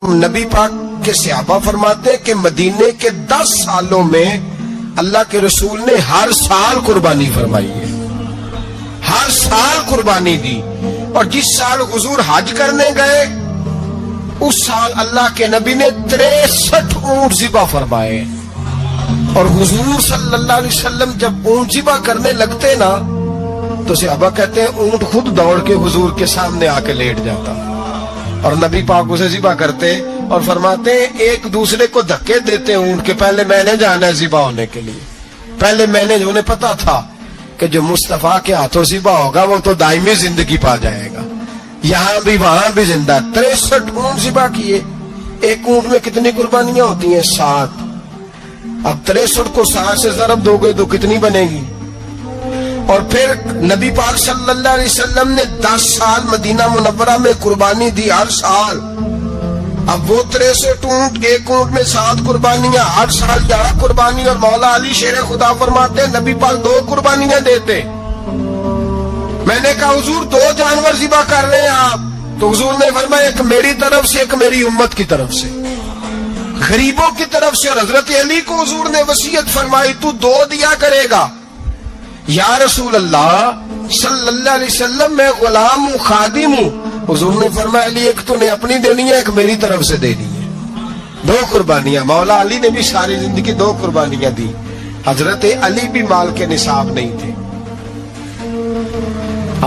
نبی پاک کے صحابہ فرماتے ہیں کہ مدینے کے 10 سالوں میں اللہ کے رسول نے ہر سال قربانی فرمائی ہے، ہر سال قربانی دی. اور جس سال حضور حج کرنے گئے اس سال اللہ کے نبی نے 63 اونٹ ذبح فرمائے. اور حضور صلی اللہ علیہ وسلم جب اونٹ ذبح کرنے لگتے نا تو صحابہ کہتے ہیں اونٹ خود دوڑ کے حضور کے سامنے آ کے لیٹ جاتا اور نبی پاک اسے ذبح کرتے اور فرماتے ہیں ایک دوسرے کو دھکے دیتے اونٹ کے، پہلے میں نے جانا ہے ذبح ہونے کے لیے، پہلے میں نے، انہیں پتا تھا کہ جو مصطفیٰ کے ہاتھوں ذبح ہوگا وہ تو دائمی زندگی پا جائے گا، یہاں بھی وہاں بھی زندہ. 63 اونٹ ذبح کیے. ایک اونٹ میں کتنی قربانیاں ہوتی ہیں؟ 7. اب 63 کو 7 سے ضرب دو گے تو کتنی بنے گی؟ اور پھر نبی پاک صلی اللہ علیہ وسلم نے 10 سال مدینہ منورہ میں قربانی دی، ہر سال. اب وہ 63 اونٹ، ایک اونٹ میں 7 قربانیاں، ہر سال 11 قربانی. اور مولا علی شیر خدا فرماتے ہیں نبی پاک 2 قربانیاں دیتے. میں نے کہا حضور 2 جانور ذبح کر رہے ہیں آپ؟ تو حضور نے فرمایا ایک میری طرف سے، ایک میری امت کی طرف سے، غریبوں کی طرف سے. اور حضرت علی کو حضور نے وصیت فرمائی تو 2 دیا کرے گا. یا رسول اللہ صلی اللہ علیہ وسلم میں غلام ہوں، خادم ہوں. حضور نے فرمایا علی ایک تو نے اپنی دینی ہے، ایک میری طرف سے دینی ہے. 2 قربانیاں. مولا علی نے بھی ساری زندگی 2 قربانیاں دی. حضرت علی بھی مال کے نصاب نہیں تھے،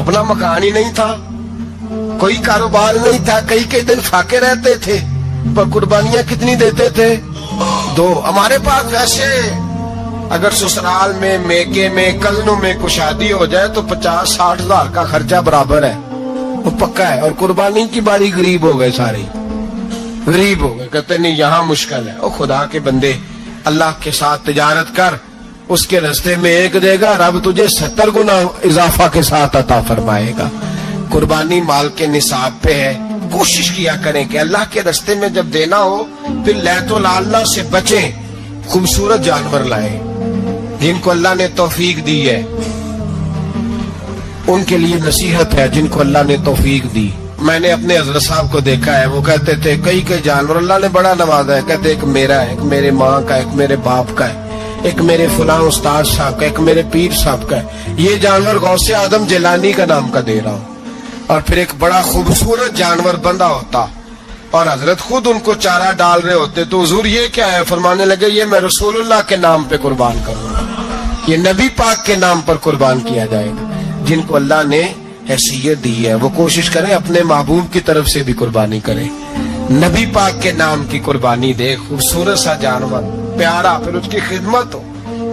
اپنا مکان ہی نہیں تھا، کوئی کاروبار نہیں تھا، کئی دن فاقے رہتے تھے، پر قربانیاں کتنی دیتے تھے؟ 2. ہمارے پاس ویسے اگر سسرال میں، میکے میں، کزنوں میں کچھ شادی ہو جائے تو 50-60 ہزار کا خرچہ برابر ہے، وہ پکا ہے. اور قربانی کی باری غریب ہو گئے، سارے غریب ہو گئے، کہتے نہیں یہاں مشکل ہے. او خدا کے بندے، اللہ کے ساتھ تجارت کر، اس کے رستے میں 1 دے گا، رب تجھے 70 گنا اضافہ کے ساتھ عطا فرمائے گا. قربانی مال کے نصاب پہ ہے. کوشش کیا کریں کہ اللہ کے رستے میں جب دینا ہو پھر لیت و لالہ سے بچیں، خوبصورت جانور لائیں. جن کو اللہ نے توفیق دی ہے ان کے لیے نصیحت ہے، جن کو اللہ نے توفیق دی. میں نے اپنے حضرت صاحب کو دیکھا ہے، وہ کہتے تھے کئی جانور اللہ نے بڑا نوازا ہے، کہتے ایک میرا ہے، ایک میرے ماں کا، ایک میرے باپ کا ہے، ایک میرے فلاں استاد صاحب کا، ایک میرے پیر صاحب کا ہے. یہ جانور غوث اعظم جیلانی کا نام کا دے رہا ہوں. اور پھر ایک بڑا خوبصورت جانور بندہ ہوتا اور حضرت خود ان کو چارہ ڈال رہے ہوتے. تو حضور یہ کیا ہے؟ فرمانے لگے یہ میں رسول اللہ کے نام پہ قربان کروں گا، یہ نبی پاک کے نام پر قربان کیا جائے گا. جن کو اللہ نے حیثیت دی ہے وہ کوشش کریں اپنے محبوب کی طرف سے بھی قربانی کریں، نبی پاک کے نام کی قربانی دے. خوبصورت سا جانور پیارا، پھر اس کی خدمت ہو،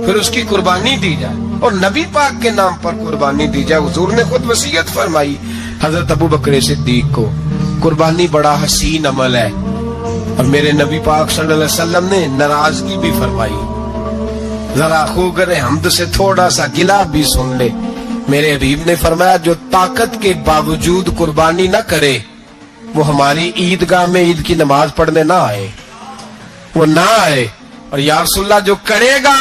پھر اس کی قربانی دی جائے اور نبی پاک کے نام پر قربانی دی جائے. حضور نے خود وصیت فرمائی حضرت ابو بکر صدیق کو، قربانی بڑا حسین عمل ہے. اور میرے نبی پاک صلی اللہ علیہ وسلم نے ناراضگی بھی فرمائی، ذرا خوگر حمد سے تھوڑا سا گلا بھی سن لے. میرے حبیب نے فرمایا جو طاقت کے باوجود قربانی نہ کرے وہ ہماری عیدگاہ میں عید کی نماز پڑھنے نہ آئے، وہ نہ آئے. اور یا رسول اللہ جو کرے گا،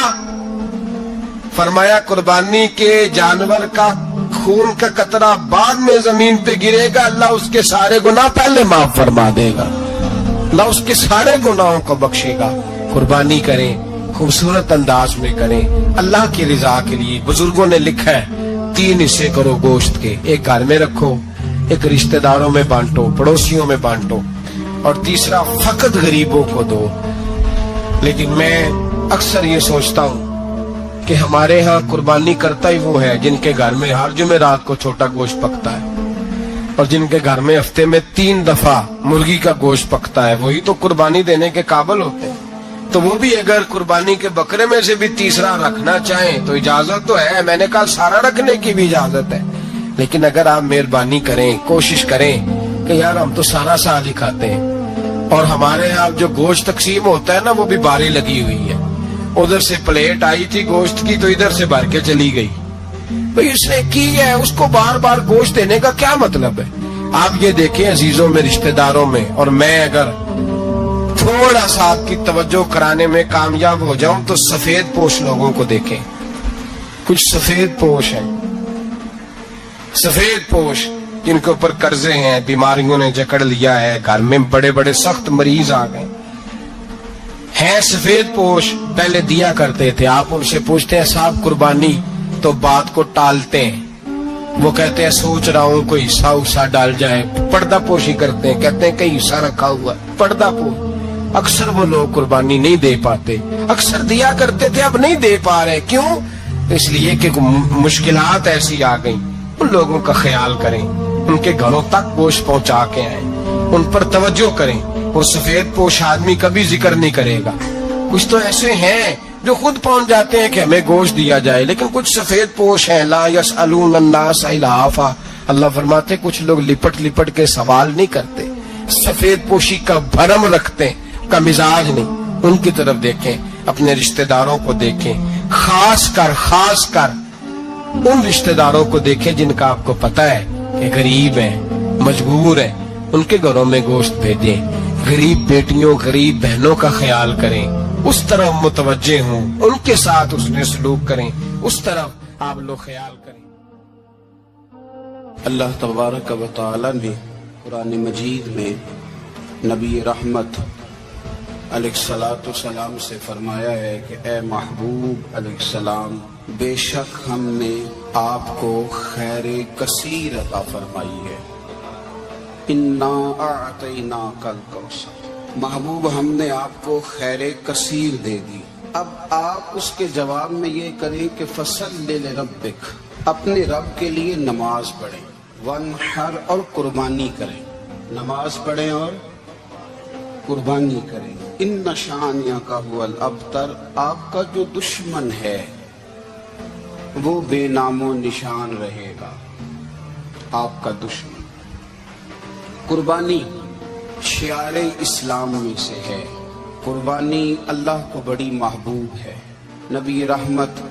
فرمایا قربانی کے جانور کا خون کا قطرہ بعد میں زمین پہ گرے گا، اللہ اس کے سارے گناہ پہلے معاف فرما دے گا، اللہ اس کے سارے گناہوں کو بخشے گا. قربانی کریں، خوبصورت انداز میں کریں، اللہ کی رضا کے لیے. بزرگوں نے لکھا ہے 3 حصے کرو گوشت کے، ایک گھر میں رکھو، ایک رشتہ داروں میں بانٹو، پڑوسیوں میں بانٹو، اور تیسرا فقط غریبوں کو دو. لیکن میں اکثر یہ سوچتا ہوں کہ ہمارے ہاں قربانی کرتا ہی وہ ہے جن کے گھر میں ہر جمعرات کو چھوٹا گوشت پکتا ہے، اور جن کے گھر میں ہفتے میں 3 دفعہ مرغی کا گوشت پکتا ہے، وہی تو قربانی دینے کے قابل ہوتے ہیں. تو وہ بھی اگر قربانی کے بکرے میں سے بھی تیسرا رکھنا چاہیں تو اجازت تو ہے. میں نے کہا سارا رکھنے کی بھی اجازت ہے، لیکن اگر آپ مہربانی کریں، کوشش کریں کہ یار ہم تو سارا سال ہی کھاتے ہیں، اور ہمارے یہاں جو گوشت تقسیم ہوتا ہے نا وہ بھی باری لگی ہوئی ہے. ادھر سے پلیٹ آئی تھی گوشت کی تو ادھر سے بھر کے چلی گئی. بھئی اس نے کی ہے، اس کو بار بار گوشت دینے کا کیا مطلب ہے؟ آپ یہ دیکھیں عزیزوں میں، رشتہ داروں میں، اور میں اگر تھوڑا سا آپ کی توجہ کرانے میں کامیاب ہو جاؤں تو سفید پوش لوگوں کو دیکھیں. کچھ سفید پوش ہیں، سفید پوش جن کے اوپر قرضے ہیں، بیماریوں نے جکڑ لیا ہے، گھر میں بڑے بڑے سخت مریض آ گئے ہیں، سفید پوش پہلے دیا کرتے تھے، آپ ان سے پوچھتے ہیں صاحب قربانی، تو بات کو ٹالتے ہیں، وہ کہتے ہیں سوچ رہا ہوں کوئی حصہ ڈال جائے، پردہ پوشی کرتے ہیں، کہتے ہیں کئی حصہ رکھا ہوا پردہ پوش۔ اکثر وہ لوگ قربانی نہیں دے پاتے، اکثر دیا کرتے تھے اب نہیں دے پا رہے، کیوں؟ اس لیے کہ مشکلات ایسی آ گئیں۔ ان لوگوں کا خیال کریں، ان کے گھروں تک گوشت پہنچا کے آئیں، ان پر توجہ کریں۔ وہ سفید پوش آدمی کبھی ذکر نہیں کرے گا، کچھ تو ایسے ہیں جو خود پہنچ جاتے ہیں کہ ہمیں گوشت دیا جائے، لیکن کچھ سفید پوش ہیں لا یسألون الناس الہافا، اللہ فرماتے کچھ لوگ لپٹ لپٹ کے سوال نہیں کرتے، سفید پوشی کا بھرم رکھتے ہیں، کا مزاج نہیں۔ ان کی طرف دیکھیں، اپنے رشتہ داروں کو دیکھیں، خاص کر ان رشتہ داروں کو دیکھیں جن کا آپ کو پتہ ہے کہ غریب ہیں، مجبور ہیں، ان کے گھروں میں گوشت بھیجیں، غریب بیٹیوں غریب بہنوں کا خیال کریں، اس طرف متوجہ ہوں، ان کے ساتھ اس نے سلوک کریں، اس طرف آپ لوگ خیال کریں۔ اللہ تبارک و تعالی نے قرآن مجید میں نبی رحمت علیہ السلام سے فرمایا ہے کہ اے محبوب علیہ السلام، بے شک ہم نے آپ کو خیر کثیر عطا فرمائی ہے، انا اعطیناک الکوثر، محبوب ہم نے آپ کو خیر کثیر دے دی۔ اب آپ اس کے جواب میں یہ کریں کہ فصل لربک، اپنے رب کے لیے نماز پڑھیں، وانحر اور قربانی کریں، نماز پڑھیں اور قربانی کریں، ان شانئک ھو الابتر، آپ کا جو دشمن ہے وہ بے نام و نشان رہے گا، آپ کا دشمن۔ قربانی شعار اسلام میں سے ہے، قربانی اللہ کو بڑی محبوب ہے۔ نبی رحمت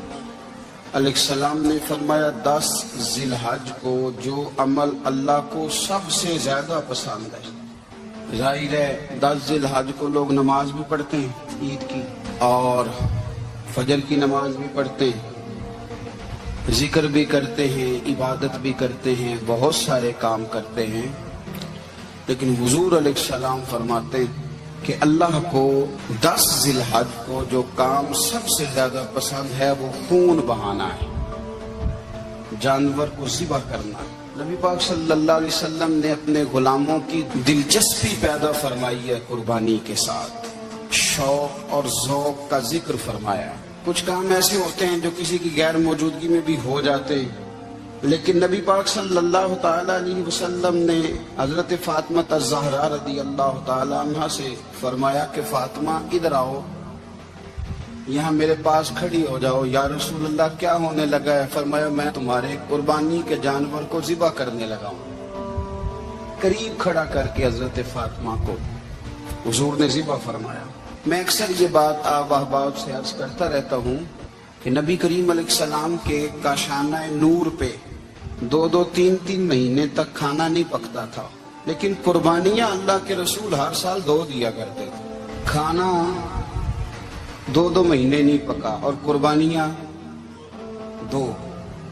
علیہ السلام نے فرمایا 10 ذی الحج کو جو عمل اللہ کو سب سے زیادہ پسند ہے، ظاہر ہے 10 ذی الحج کو لوگ نماز بھی پڑھتے ہیں عید کی، اور فجر کی نماز بھی پڑھتے ہیں، ذکر بھی کرتے ہیں، عبادت بھی کرتے ہیں، بہت سارے کام کرتے ہیں، لیکن حضور علیہ السلام فرماتے ہیں کہ اللہ کو 10 ذی الحج کو جو کام سب سے زیادہ پسند ہے وہ خون بہانا ہے، جانور کو ذبح کرنا ہے۔ نبی پاک صلی اللہ علیہ وسلم نے اپنے غلاموں کی دلچسپی پیدا فرمائی ہے قربانی کے ساتھ، شوق اور ذوق کا ذکر فرمایا۔ کچھ کام ایسے ہوتے ہیں جو کسی کی غیر موجودگی میں بھی ہو جاتے ہیں، لیکن نبی پاک صلی اللہ تعالی علیہ وسلم نے حضرت فاطمہ الزہرا رضی اللہ تعالی عنہ سے فرمایا کہ فاطمہ ادھر آؤ، یہاں میرے پاس کھڑی ہو جاؤ۔ یا رسول اللہ کیا ہونے لگا ہے؟ فرمایا میں تمہارے قربانی کے جانور کو ذبح کرنے لگا ہوں۔ قریب کھڑا کر کے حضرت فاطمہ کو حضور نے ذبح فرمایا۔ میں اکثر یہ بات آپ احباب سے عرض کرتا رہتا ہوں کہ نبی کریم علیہ السلام کے کاشانہ نور پہ 2-3 مہینے تک کھانا نہیں پکتا تھا، لیکن قربانیاں اللہ کے رسول ہر سال 2 دیا کرتے تھے، کھانا 2 مہینے نہیں پکا، اور قربانیاں 2،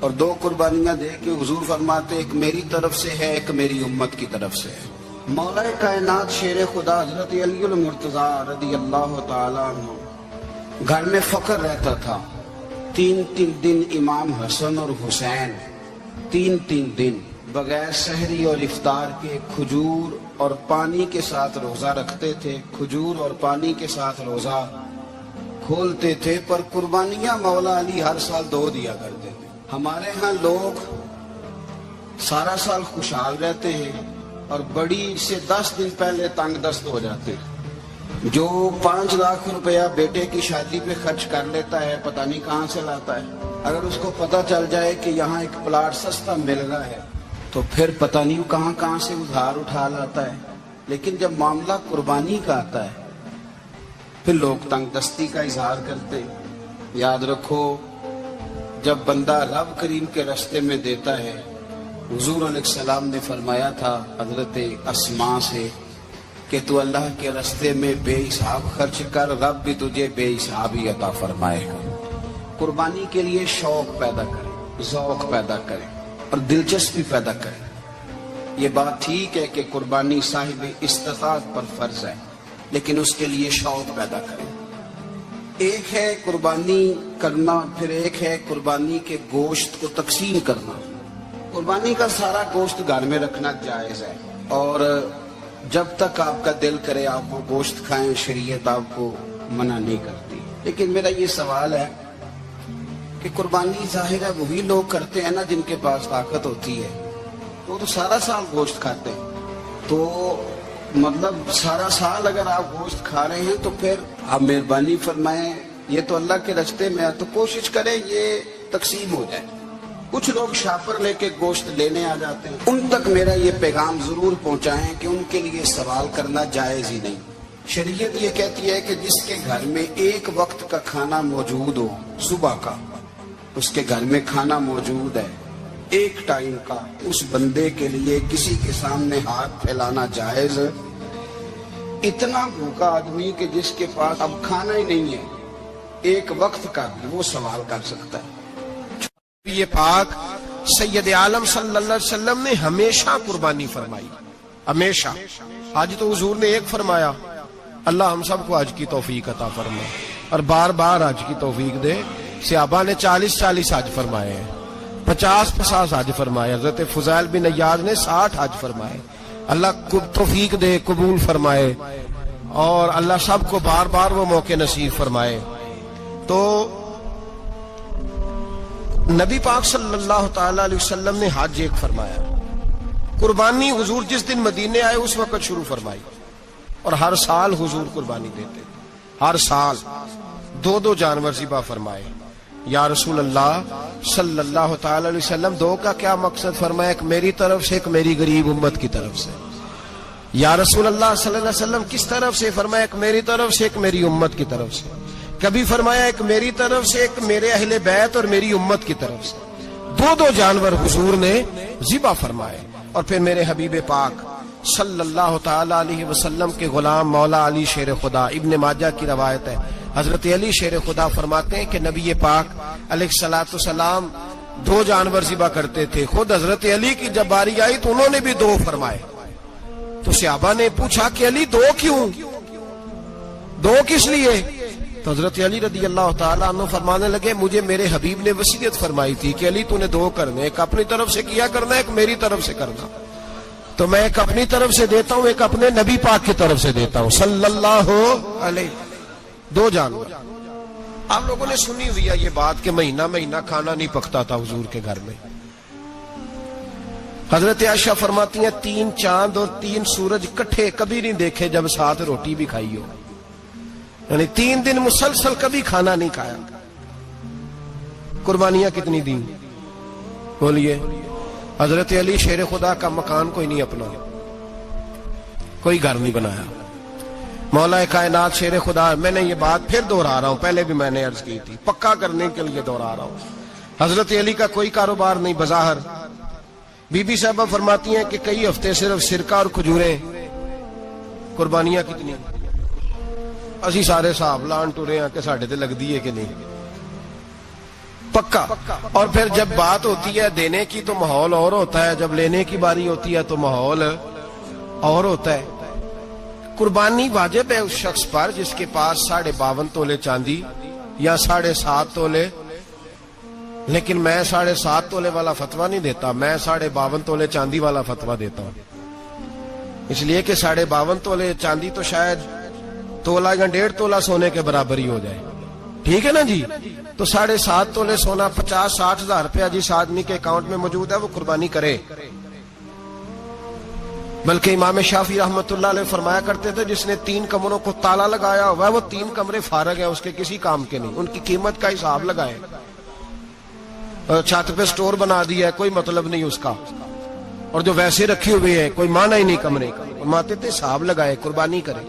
اور 2 قربانیاں دے کے حضور فرماتے ایک میری طرف سے ہے، ایک میری امت کی طرف سے ہے۔ مولا کائنات شیر خدا حضرت علی المرتضیٰ رضی اللہ تعالی عنہ گھر میں فقر رہتا تھا، 3 دن امام حسن اور حسین 3 دن بغیر سحری اور افطار کے کھجور اور پانی کے ساتھ روزہ رکھتے تھے، کھجور اور پانی کے ساتھ روزہ کھولتے تھے، پر قربانیاں مولا علی ہر سال 2 دیا کرتے تھے۔ ہمارے ہاں لوگ سارا سال خوشحال رہتے ہیں اور بڑی سے 10 دن پہلے تنگ دست ہو جاتے ہیں۔ جو 5 لاکھ روپیہ بیٹے کی شادی پہ خرچ کر لیتا ہے پتہ نہیں کہاں سے لاتا ہے، اگر اس کو پتہ چل جائے کہ یہاں ایک پلاٹ سستا مل رہا ہے تو پھر پتہ نہیں کہاں سے ادھار اٹھا لاتا ہے، لیکن جب معاملہ قربانی کا آتا ہے پھر لوگ تنگ دستی کا اظہار کرتے ہیں۔ یاد رکھو جب بندہ رب کریم کے راستے میں دیتا ہے، حضور علیہ السلام نے فرمایا تھا حضرت اسماء سے کہ تو اللہ کے راستے میں بے حساب خرچ کر، رب بھی تجھے بے حساب ہی عطا فرمائے گا۔ قربانی کے لیے شوق پیدا کریں، ذوق پیدا کریں اور دلچسپی پیدا کریں۔ یہ بات ٹھیک ہے کہ قربانی صاحب استطاعت پر فرض ہے، لیکن اس کے لیے شوق پیدا کریں۔ ایک ہے قربانی کرنا، پھر ایک ہے قربانی کے گوشت کو تقسیم کرنا۔ قربانی کا سارا گوشت گھر میں رکھنا جائز ہے، اور جب تک آپ کا دل کرے آپ وہ گوشت کھائیں، شریعت آپ کو منع نہیں کرتی۔ لیکن میرا یہ سوال ہے کہ قربانی ظاہر ہے وہی لوگ کرتے ہیں نا جن کے پاس طاقت ہوتی ہے، وہ تو سارا سال گوشت کھاتے ہیں، تو مطلب سارا سال اگر آپ گوشت کھا رہے ہیں تو پھر آپ مہربانی فرمائیں، یہ تو اللہ کے راستے میں ہے تو کوشش کریں یہ تقسیم ہو جائے۔ کچھ لوگ شاپر لے کے گوشت لینے آ جاتے ہیں، ان تک میرا یہ پیغام ضرور پہنچائیں کہ ان کے لیے سوال کرنا جائز ہی نہیں۔ شریعت یہ کہتی ہے کہ جس کے گھر میں ایک وقت کا کھانا موجود ہو، صبح کا اس کے گھر میں کھانا موجود ہے ایک ٹائم کا، اس بندے کے لیے کسی کے سامنے ہاتھ پھیلانا جائز۔ اتنا بھوکا آدمی کہ جس کے پاس اب کھانا ہی نہیں ہے ایک وقت کا، وہ سوال کر سکتا ہے۔ یہ پاک سید عالم صلی اللہ علیہ وسلم نے ہمیشہ قربانی فرمائی، ہمیشہ۔ آج تو حضور نے ایک فرمایا، اللہ ہم سب کو حج کی توفیق عطا فرمائے اور بار بار حج کی توفیق دے۔ صحابہ نے 40 حج فرمائے ہیں، 50 حج فرمائے، حضرت فضیل بن عیاض نے 60 حج فرمائے۔ اللہ کو توفیق دے، قبول فرمائے، اور اللہ سب کو بار بار وہ موقع نصیب فرمائے۔ تو نبی پاک صلی اللہ تعالی علیہ وسلم نے حج ایک فرمایا، قربانی حضور جس دن مدینے آئے اس وقت شروع فرمائی، اور ہر سال حضور قربانی دیتے تھے، ہر سال 2 جانور ذبح فرمائے۔ یا رسول اللہ صلی اللہ تعالی علیہ وسلم 2 کا کیا مقصد فرمایا؟ ایک میری طرف سے، ایک میری غریب امت کی طرف سے۔ یا رسول اللہ صلی اللہ علیہ وسلم کس طرف سے فرمایا؟ ایک میری طرف سے، ایک میری امت کی طرف سے۔ کبھی فرمایا ایک میری طرف سے، ایک میرے اہل بیت اور میری امت کی طرف سے۔ 2 جانور حضور نے ذبح فرمائے، اور پھر میرے حبیب پاک صلی اللہ تعالی علیہ وسلم کے غلام مولا علی شیر خدا، ابن ماجہ کی روایت ہے، حضرت علی شیر خدا فرماتے ہیں کہ نبی پاک علیہ الصلوۃ والسلام 2 جانور ذبح کرتے تھے۔ خود حضرت علی کی جب باری آئی تو انہوں نے بھی 2 فرمائے۔ تو صحابہ نے پوچھا کہ علی 2 کیوں؟ 2 کس لیے؟ تو حضرت علی رضی اللہ تعالیٰ عنہ فرمانے لگے، مجھے میرے حبیب نے وصیت فرمائی تھی کہ علی تو نے 2 کرنے، ایک اپنی طرف سے کیا کرنا، ایک میری طرف سے کرنا۔ تو میں ایک اپنی طرف سے دیتا ہوں، ایک اپنے نبی پاک کی طرف سے دیتا ہوں صلی اللہ علیہ۔ 2 جانور۔ آپ لوگوں نے سنی ہوئی ہے یہ بات کہ مہینہ کھانا نہیں پکتا تھا حضور کے گھر میں۔ حضرت عائشہ فرماتی ہیں 3 چاند اور 3 سورج کٹھے کبھی نہیں دیکھے جب ساتھ روٹی بھی کھائی ہو، یعنی 3 دن مسلسل کبھی کھانا نہیں کھایا۔ قربانیاں کتنی دیں؟ بولیے۔ حضرت علی شیر خدا کا مکان کوئی نہیں اپنا، کوئی گھر نہیں بنایا۔ مولا کائنات شیر خدا، میں نے یہ بات پھر دہرا رہا ہوں، پہلے بھی میں نے عرض کی تھی، پکا کرنے کے لیے دہرا رہا ہوں۔ حضرت علی کا کوئی کاروبار نہیں بظاہر۔ بی بی صاحبہ فرماتی ہیں کہ کئی ہفتے صرف سرکہ اور کھجوریں۔ قربانیاں کتنی؟ اسی سارے صاحب لان ٹورے ہیں کہ ساڑھے تے لگ دیئے کہ نہیں، پکا۔ اور پھر جب بات ہوتی ہے دینے کی تو ماحول اور ہوتا ہے، جب لینے کی باری ہوتی ہے تو ماحول اور ہوتا ہے۔ قربانی واجب ہے اس شخص پر جس کے پاس 52.5 تولے چاندی یا 7.5 تولے، لیکن میں 7.5 تولے والا فتویٰ نہیں دیتا، میں 52.5 تولے چاندی والا فتویٰ دیتا ہوں، اس لیے کہ 52.5 تولے چاندی تو شاید تولہ یا 1.5 تولہ سونے کے برابر ہی ہو جائے، ٹھیک ہے نا جی؟ تو 7.5 تولے سونا 50-60 ہزار روپیہ جس آدمی کے اکاؤنٹ میں موجود ہے وہ قربانی کرے۔ بلکہ امام شافعی رحمت اللہ علیہ فرمایا کرتے تھے جس نے 3 کمروں کو تالا لگایا ہوا ہے وہ 3 کمرے فارغ ہیں، اس کے کسی کام کے نہیں، ان کی قیمت کا حساب لگائے۔ چھت پہ سٹور بنا دیا ہے، کوئی مطلب نہیں اس کا، اور جو ویسے رکھے ہوئے ہیں کوئی معنی ہی نہیں کمرے کا، فرماتے تھے حساب لگائے، قربانی کرے۔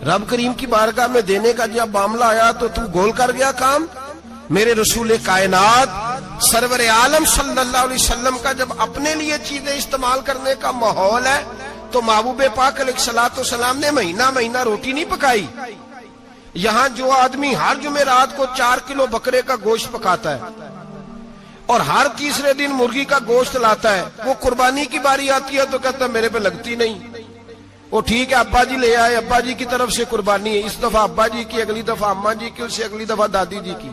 رب کریم کی بارگاہ میں دینے کا جب معاملہ آیا تو تو گول کر گیا کام۔ میرے رسول کائنات سرور عالم صلی اللہ علیہ وسلم کا جب اپنے لیے چیزیں استعمال کرنے کا ماحول ہے تو محبوب پاک علیہ الصلوۃ والسلام نے مہینہ روٹی نہیں پکائی۔ یہاں جو آدمی ہر جمعرات کو 4 کلو بکرے کا گوشت پکاتا ہے اور ہر تیسرے دن مرغی کا گوشت لاتا ہے. وہ قربانی کی باری آتی ہے تو کہتا ہے میرے پہ لگتی نہیں. وہ ٹھیک ہے ابا جی لے آئے, ابا جی کی طرف سے قربانی ہے, اس دفعہ ابا جی کی, اگلی دفعہ اماں جی کی, اس سے اگلی دفعہ دادی جی کی.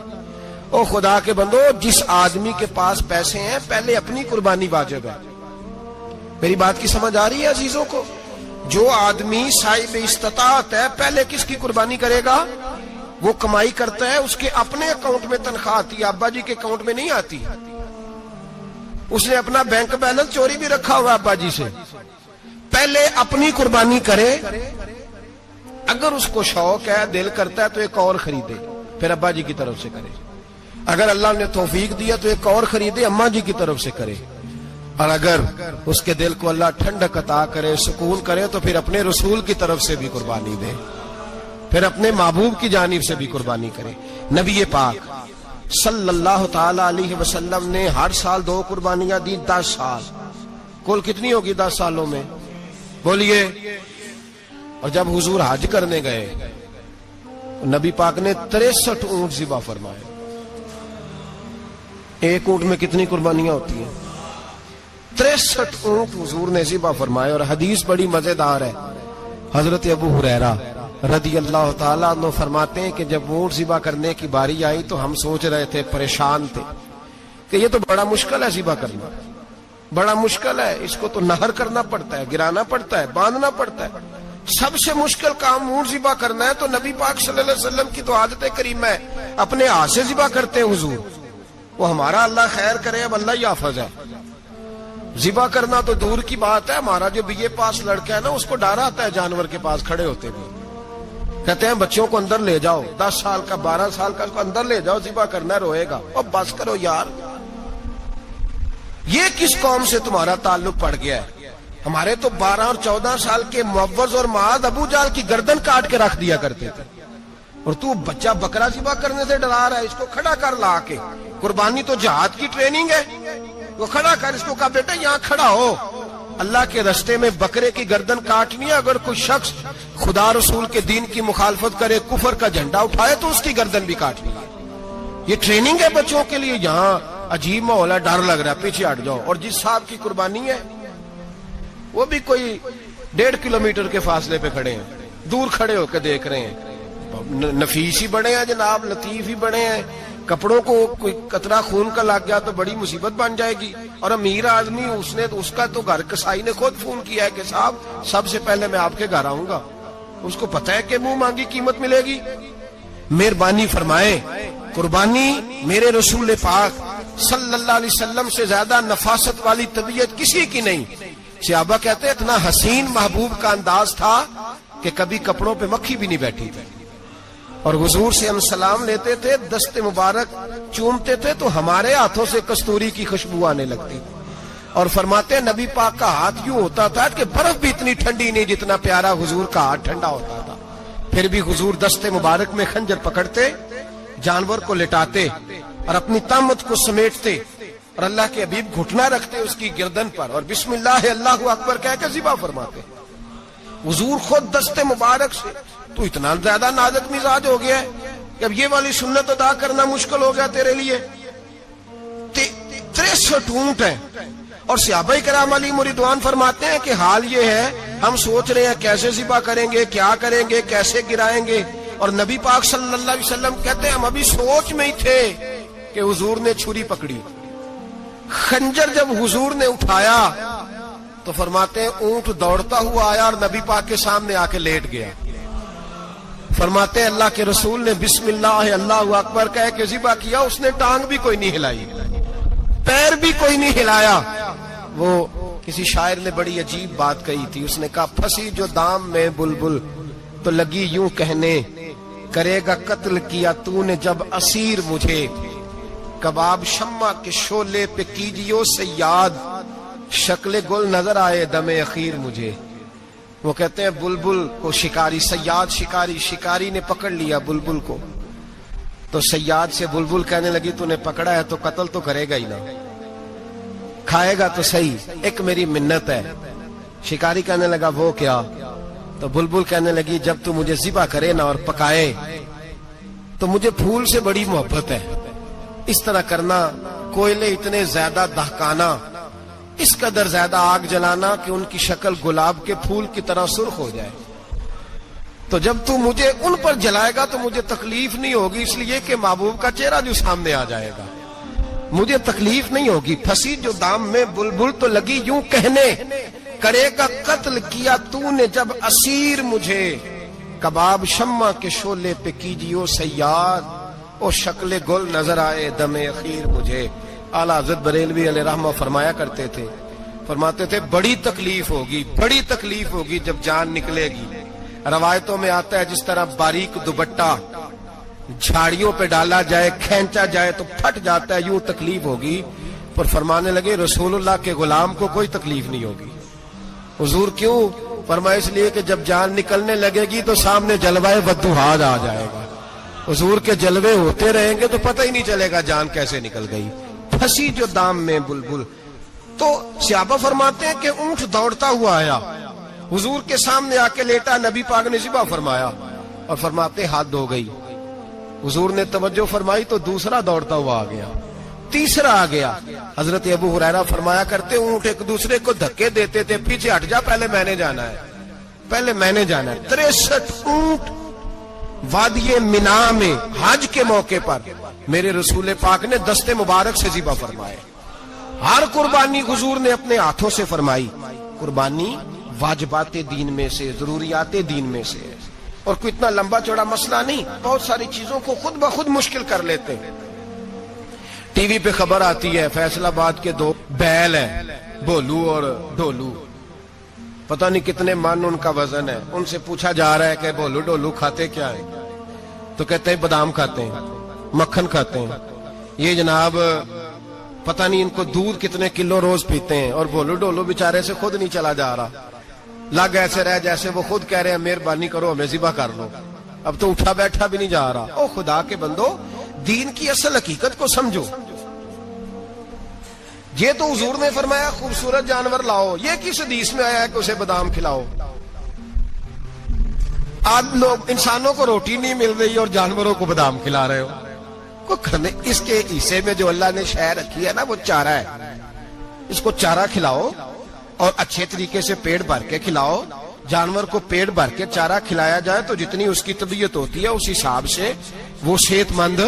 او خدا کے بندو, جس آدمی کے پاس پیسے ہیں پہلے اپنی قربانی واجب ہے. میری بات کی سمجھ آ رہی ہے عزیزوں کو؟ جو آدمی صاحب استطاعت ہے پہلے کس کی قربانی کرے گا؟ وہ کمائی کرتا ہے, اس کے اپنے اکاؤنٹ میں تنخواہ آتی ہے, ابا جی کے اکاؤنٹ میں نہیں آتی. اس نے اپنا بینک بیلنس چوری بھی رکھا ہوا ابا جی سے. پہلے اپنی قربانی کرے, اگر اس کو شوق ہے, دل کرتا ہے تو ایک اور خریدے, پھر ابا جی کی طرف سے کرے. اگر اللہ نے توفیق دیا تو ایک اور خریدے, اماں جی کی طرف سے کرے. اور اگر اس کے دل کو اللہ ٹھنڈک عطا کرے, سکون کرے, تو پھر اپنے رسول کی طرف سے بھی قربانی دے, پھر اپنے محبوب کی جانب سے بھی قربانی کرے. نبی پاک صلی اللہ تعالی علیہ وسلم نے ہر سال 2 قربانیاں دی, 10 سال. کل کتنی ہوگی 10 سالوں میں؟ بولیے. اور جب حضور حج کرنے گئے, نبی پاک نے 63 اونٹ ذبح فرمائے. ایک اونٹ میں کتنی قربانیاں ہوتی ہیں؟ 63 اونٹ حضور نے ذبح فرمائے. اور حدیث بڑی مزیدار ہے. حضرت ابو ہریرہ رضی اللہ تعالیٰ عنہ فرماتے ہیں کہ جب اونٹ ذبح کرنے کی باری آئی تو ہم سوچ رہے تھے, پریشان تھے کہ یہ تو بڑا مشکل ہے ذبح کرنا, بڑا مشکل ہے. اس کو تو نہر کرنا پڑتا ہے, گرانا پڑتا ہے, باندھنا پڑتا ہے. سب سے مشکل کام اونٹ ذبح کرنا ہے. تو نبی پاک صلی اللہ علیہ وسلم کی تو عادت کریمہ ہے, اپنے ہاتھ سے ذبح کرتے ہیں حضور. وہ ہمارا اللہ خیر کرے, اب اللہ ہی حافظ ہے. ذبح کرنا تو دور کی بات ہے. ہمارا جو BA پاس لڑکا ہے نا, اس کو ڈر آتا ہے جانور کے پاس کھڑے ہوتے بھی. کہتے ہیں بچوں کو اندر لے جاؤ, 10 سال کا 12 سال کا, اس کو اندر لے جاؤ, ذبح کرنا ہے, روئے گا. اور بس کرو یار, یہ کس قوم سے تمہارا تعلق پڑ گیا ہے؟ ہمارے تو 12 اور 14 سال کے معوذ اور معاذ ابو جہل کی گردن کاٹ کے رکھ دیا کرتے تھے, اور تو بچہ بکرا ذبح کرنے سے ڈرا رہا ہے. اس کو کھڑا کر لا کے. قربانی تو جہاد کی ٹریننگ ہے. وہ کھڑا کر, اس کو کہا بیٹا یہاں کھڑا ہو, اللہ کے رستے میں بکرے کی گردن کاٹنی ہے. اگر کوئی شخص خدا رسول کے دین کی مخالفت کرے, کفر کا جھنڈا اٹھائے, تو اس کی گردن بھی کاٹنی ہے. یہ ٹریننگ ہے بچوں کے لیے. یہاں عجیب ماحول ہے, ڈر لگ رہا ہے, پیچھے ہٹ جاؤ. اور جس صاحب کی قربانی ہے وہ بھی کوئی 1.5 کلومیٹر کے فاصلے پہ کھڑے ہیں, دور کھڑے ہو کے دیکھ رہے ہیں. نفیس ہی بڑے ہیں جناب, لطیف ہی بڑے ہیں. کپڑوں کو کوئی قطرہ خون کا لگ گیا تو بڑی مصیبت بن جائے گی. اور امیر آدمی, اس کا تو گھر کسائی نے خود فون کیا ہے کہ صاحب سب سے پہلے میں آپ کے گھر آؤں گا. اس کو پتہ ہے کہ منہ مانگی قیمت ملے گی. مہربانی فرمائے, قربانی میرے رسول پاک صلی اللہ علیہ وسلم سے زیادہ نفاست والی طبیعت کسی کی نہیں. صحابہ کہتے ہیں اتنا حسین محبوب کا انداز تھا کہ کبھی کپڑوں پہ مکھی بھی نہیں بیٹھی تھی. اور حضور سے ہم سلام لیتے تھے, دست مبارک چومتے تھے تو ہمارے ہاتھوں سے کستوری کی خوشبو آنے لگتی. اور فرماتے ہیں نبی پاک کا ہاتھ یوں ہوتا تھا کہ برف بھی اتنی ٹھنڈی نہیں جتنا پیارا حضور کا ہاتھ ٹھنڈا ہوتا تھا. پھر بھی حضور دست مبارک میں خنجر پکڑتے, جانور کو لٹاتے اور اپنی طامت کو سمیٹتے, اور اللہ کے حبیب گھٹنا رکھتے اس کی گردن پر, اور بسم اللہ اللہ اکبر کہہ کے ذبح فرماتے. حضور خود دست مبارک سے. تو اتنا زیادہ نازک مزاج ہو گیا ہے کہ اب یہ والی سنت ادا کرنا مشکل ہو گیا تیرے لیے. 63 اونٹ ہیں. اور صحابہ کرام علیہم رضوان فرماتے ہیں کہ حال یہ ہے, ہم سوچ رہے ہیں کیسے ذبح کریں گے, کیا کریں گے, کیسے گرائیں گے. اور نبی پاک صلی اللہ علیہ وسلم کہتے ہیں ہم ابھی سوچ میں ہی تھے کہ حضور نے چھری پکڑی. خنجر جب حضور نے اٹھایا تو فرماتے ہیں اونٹ دوڑتا ہوا آیا اور نبی پاک کے سامنے آ کے لیٹ گیا. فرماتے ہیں اللہ کے رسول نے بسم اللہ اللہ اکبر کہہ کے ذبح کیا. اس نے ٹانگ بھی کوئی نہیں ہلائی, پیر بھی کوئی نہیں ہلایا. وہ کسی شاعر نے بڑی عجیب بات کہی تھی. اس نے کہا پھنسی جو دام میں بلبل تو لگی یوں کہنے, کرے گا قتل کیا تو نے جب اسیر مجھے, کباب شمع کے شعلے پہ کیجیو سے یاد, شکل گل نظر آئے دم اخیر مجھے. وہ کہتے ہیں بلبل کو شکاری, صیاد شکاری نے پکڑ لیا بلبل کو, تو صیاد سے بلبل کہنے لگی تو نے پکڑا ہے تو قتل تو کرے گا ہی نا, کھائے گا تو صحیح, ایک میری منت ہے. شکاری کہنے لگا وہ کیا؟ تو بلبل کہنے لگی جب تو مجھے ذبح کرے نا اور پکائے تو مجھے پھول سے بڑی محبت ہے, اس طرح کرنا کوئلے اتنے زیادہ دہکانا، اس قدر زیادہ آگ جلانا کہ ان کی شکل گلاب کے پھول کی طرح سرخ ہو جائے. تو جب تو مجھے ان پر جلائے گا تو مجھے تکلیف نہیں ہوگی، اس لیے کہ محبوب کا چہرہ جو سامنے آ جائے گا مجھے تکلیف نہیں ہوگی. پھنسی جو دام میں بلبل تو لگی یوں کہنے، کرے گا قتل کیا تو نے جب اسیر مجھے. کباب شمع کے شعلے پہ کیجیو سیاد، او شکل گل نظر آئے دم اخیر مجھے. اعلیٰ حضرت بریلوی علیہ رحمہ فرمایا کرتے تھے، فرماتے تھے بڑی تکلیف ہوگی جب جان نکلے گی. روایتوں میں آتا ہے جس طرح باریک دوپٹہ جھاڑیوں پہ ڈالا جائے، کھینچا جائے تو پھٹ جاتا ہے، یوں تکلیف ہوگی. پر فرمانے لگے رسول اللہ کے غلام کو کوئی تکلیف نہیں ہوگی. حضور کیوں؟ فرمایا اس لیے کہ جب جان نکلنے لگے گی تو سامنے جلوہ وضحاج آ جائے گا. حضور کے جلوے ہوتے رہیں گے تو پتہ ہی نہیں چلے گا جان کیسے نکل گئی. پھنسی جو دام میں بلبل. تو صحابہ فرماتے ہیں کہ اونٹ دوڑتا ہوا آیا، حضور کے سامنے آ کے لیٹا، نبی پاک نے ذبح فرمایا اور فرماتے ہاتھ دھو گئی. حضور نے توجہ فرمائی تو دوسرا دوڑتا ہوا آ گیا، تیسرا آ گیا. حضرت ابو ہریرہ فرمایا کرتے اونٹ ایک دوسرے کو دھکے دیتے تھے، پیچھے ہٹ جا، پہلے میں نے جانا ہے. 63 اونٹ وادی منا میں حج کے موقع پر میرے رسول پاک نے دست مبارک سے ذبح فرمائے. ہر قربانی حضور نے اپنے ہاتھوں سے فرمائی. قربانی واجبات دین میں سے، ضروریات دین میں سے، اور کوئی اتنا لمبا چوڑا مسئلہ نہیں. بہت ساری چیزوں کو خود بخود مشکل کر لیتے ہیں. ٹی وی پہ خبر آتی ہے فیصل آباد کے 2 بیل ہیں، بولو اور ڈولو، پتہ نہیں کتنے من ان کا وزن ہے. ان سے پوچھا جا رہا ہے کہ بولو ڈولو کھاتے کیا ہے؟ تو کہتے ہیں بادام کھاتے ہیں، مکھن کھاتے ہیں. یہ جناب پتہ نہیں ان کو دودھ کتنے کلو روز پیتے ہیں، اور بولو ڈولو بیچارے سے خود نہیں چلا جا رہا. لگ ایسے رہ جیسے وہ خود کہہ رہے ہیں مہربانی کرو ہمیں ذبح کر لو. اب تو اٹھا بیٹھا بھی نہیں جا رہا. او خدا کے بندو، دین کی اصل حقیقت کو سمجھو. یہ تو حضور نے فرمایا خوبصورت جانور لاؤ، یہ کس حدیث میں آیا ہے کہ اسے بادام کھلاؤ؟ آج لوگ انسانوں کو روٹی نہیں مل رہی اور جانوروں کو بادام کھلا رہے ہو. کو کرنے اس کے حصے میں جو اللہ نے شے رکھی ہے نا وہ چارہ ہے. اس کو چارہ کھلاؤ اور اچھے طریقے سے پیٹ بھر کے کھلاؤ. جانور کو پیٹ بھر کے چارہ کھلایا جائے تو جتنی اس کی طبیعت ہوتی ہے اس حساب سے وہ صحت مند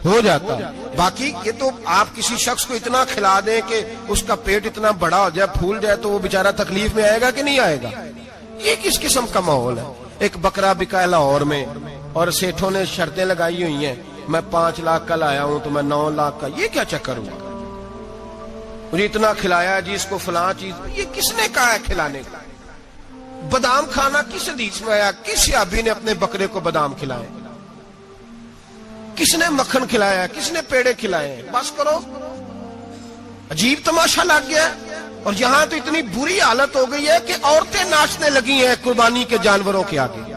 ہو جاتا ہے. باقی یہ تو آپ کسی شخص کو اتنا کھلا دیں کہ اس کا پیٹ اتنا بڑا ہو جائے، پھول جائے، تو وہ بیچارہ تکلیف میں آئے گا کہ نہیں آئے گا؟ یہ کس قسم کا ماحول ہے؟ ایک بکرا بکا ہے لاہور میں اور سیٹھوں نے شرطیں لگائی ہوئی ہیں، میں 5 لاکھ کا لایا ہوں تو میں 9 لاکھ کا. یہ کیا چکر ہوا؟ مجھے اتنا کھلایا جی، اس کو فلاں چیز. یہ کس نے کہا ہے کھلانے کا؟ بادام کھانا کس حدیث میں آیا؟ کس صحابی نے اپنے بکرے کو بادام کھلائے؟ کس نے مکھن کھلایا؟ کس نے پیڑے کھلائے؟ بس کرو، عجیب تماشا لگ گیا. اور یہاں تو اتنی بری حالت ہو گئی ہے کہ عورتیں ناچنے لگی ہیں قربانی کے جانوروں کے آگے،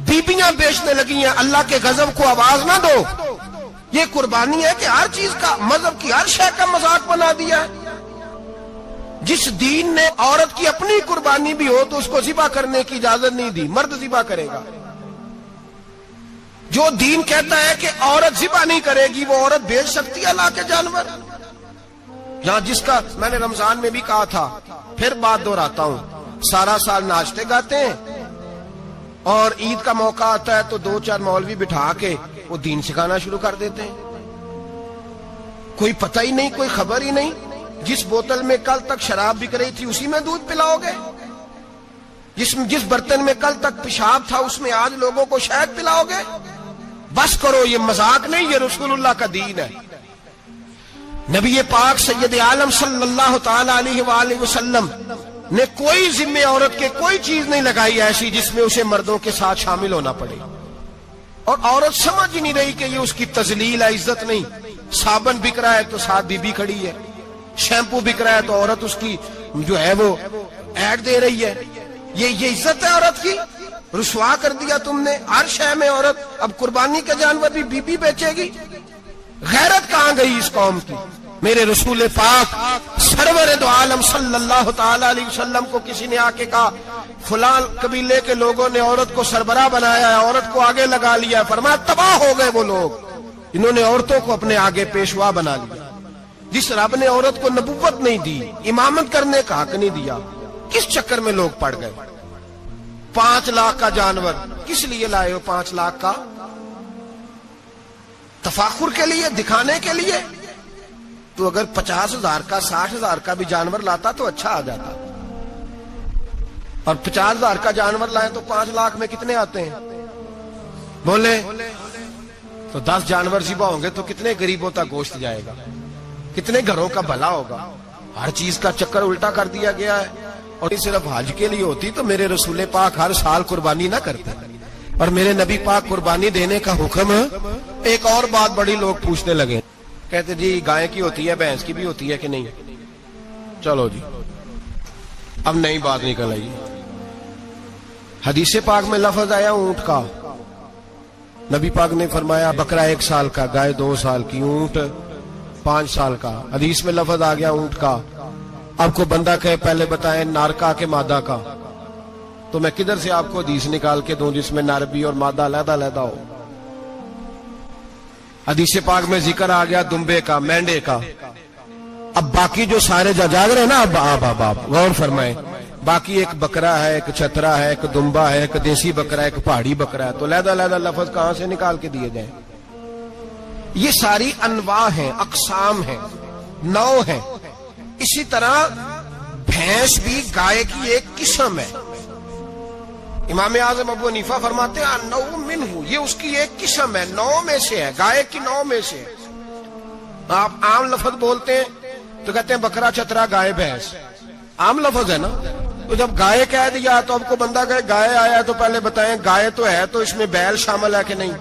بیبیاں بیچنے لگی ہیں. اللہ کے غضب کو آواز نہ دو. یہ قربانی ہے کہ ہر چیز کا، مذہب کی ہر شے کا مذاق بنا دیا ہے. جس دین نے عورت کی اپنی قربانی بھی ہو تو اس کو ذبح کرنے کی اجازت نہیں دی، مرد ذبح کرے گا. جو دین کہتا ہے کہ عورت ذبح نہیں کرے گی، وہ عورت بیچ سکتی ہے اللہ کے جانور؟ یہاں جس کا میں نے رمضان میں بھی کہا تھا، پھر بات دہراتا ہوں، سارا سال ناچتے گاتے ہیں اور عید کا موقع آتا ہے تو 2-4 مولوی بٹھا کے وہ دین سکھانا شروع کر دیتے ہیں. کوئی پتہ ہی نہیں، کوئی خبر ہی نہیں. جس بوتل میں کل تک شراب بک رہی تھی اسی میں دودھ پلاؤ گے؟ جس برتن میں کل تک پیشاب تھا اس میں آج لوگوں کو شہد پلاؤ گے؟ بس کرو، یہ مذاق نہیں، یہ رسول اللہ کا دین ہے. نبی پاک سید عالم صلی اللہ تعالی علیہ وآلہ وسلم نے کوئی ذمہ عورت کے کوئی چیز نہیں لگائی ایسی جس میں اسے مردوں کے ساتھ شامل ہونا پڑے. اور عورت سمجھ ہی نہیں رہی کہ یہ اس کی تذلیل ہے، عزت نہیں. صابن بک رہا ہے تو ساتھ بی بی کھڑی ہے، شیمپو بک رہا ہے تو عورت اس کی جو ہے وہ ایڈ دے رہی ہے. یہ عزت ہے عورت کی؟ رسوا کر دیا تم نے ہر شے میں عورت. اب قربانی کے جانور بھی بی بی بیچے گی؟ غیرت کہاں گئی اس قوم کی؟ میرے رسول پاک سرور دو عالم صلی اللہ تعالی علیہ وسلم کو کسی نے آ کے کہا فلاں قبیلے کے لوگوں نے عورت کو سربراہ بنایا ہے، عورت کو آگے لگا لیا ہے. فرمایا تباہ ہو گئے وہ لوگ، انہوں نے عورتوں کو اپنے آگے پیشوا بنا لیا. جس رب نے عورت کو نبوت نہیں دی، امامت کرنے کا حق نہیں دیا، کس چکر میں لوگ پڑ گئے؟ 5 لاکھ کا جانور کس لیے لائے ہو؟ 5 لاکھ کا تفاخر کے لیے، دکھانے کے لیے؟ تو اگر 50,000 کا 60,000 کا بھی جانور لاتا تو اچھا آ جاتا، اور 50,000 کا جانور لائے تو 5 لاکھ میں کتنے آتے ہیں بولے؟ تو 10 جانور ذبح ہوں گے تو کتنے غریبوں تک گوشت جائے گا، کتنے گھروں کا بھلا ہوگا؟ ہر چیز کا چکر الٹا کر دیا گیا ہے. اور یہ صرف حج کے لیے ہوتی تو میرے رسول پاک ہر سال قربانی نہ کرتے، اور میرے نبی پاک قربانی دینے کا حکم. ایک اور بات بڑی لوگ پوچھنے لگے، کہتے جی گائے کی ہوتی ہے، بھینس کی بھی ہوتی ہے کہ نہیں؟ چلو جی اب نئی بات نکل آئی. حدیث پاک میں لفظ آیا اونٹ کا، نبی پاک نے فرمایا بکرا 1 سال کا، گائے 2 سال کی، اونٹ 5 سال کا. حدیث میں لفظ آ گیا اونٹ کا. اب کو بندہ کہے پہلے بتائیں نر کا کہ مادہ کا، تو میں کدھر سے آپ کو حدیث نکال کے دوں جس میں نر بھی اور مادہ علیحدہ علیحدہ ہو؟ حدیث پاک میں ذکر آ گیا دمبے کا، مینڈے کا. اب باقی جو سارے جاگ رہے ہیں نا، اب غور فرمائیں، باقی ایک بکرا ہے، ایک چھترا ہے، ایک دمبا ہے، ایک دیسی بکرا ہے، ایک پہاڑی بکرا ہے، تو علیحدہ علیحدہ لفظ کہاں سے نکال کے دیے جائیں؟ یہ ساری انواع ہیں، اقسام ہیں، نوع ہیں. اسی طرح بھینس بھی گائے کی ایک قسم ہے. امام اعظم ابو حنیفہ فرماتے ہیں النوع منہ، یہ اس کی ایک قسم ہے، نوع میں سے ہے، گائے کی نوع میں سے. آپ عام لفظ بولتے ہیں تو کہتے ہیں بکرا، چھترا، گائے، بھینس، عام لفظ ہے نا. تو جب گائے کہہ دیا تو اب کو بندہ کہے گائے آیا تو پہلے بتائیں گائے تو ہے تو اس میں بیل شامل ہے کہ نہیں؟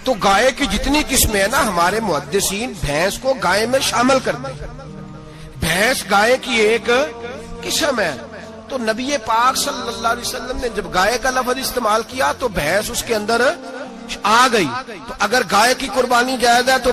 تو گائے کی جتنی قسمیں ہیں نا، ہمارے محدثین بھینس کو گائے میں شامل کرتے ہیں. بھینس گائے کی ایک قسم ہے. تو نبی پاک صلی اللہ علیہ وسلم نے جب گائے کا لفظ استعمال کیا تو بھینس اس کے اندر آ گئی. تو اگر گائے کی قربانی جائز ہے تو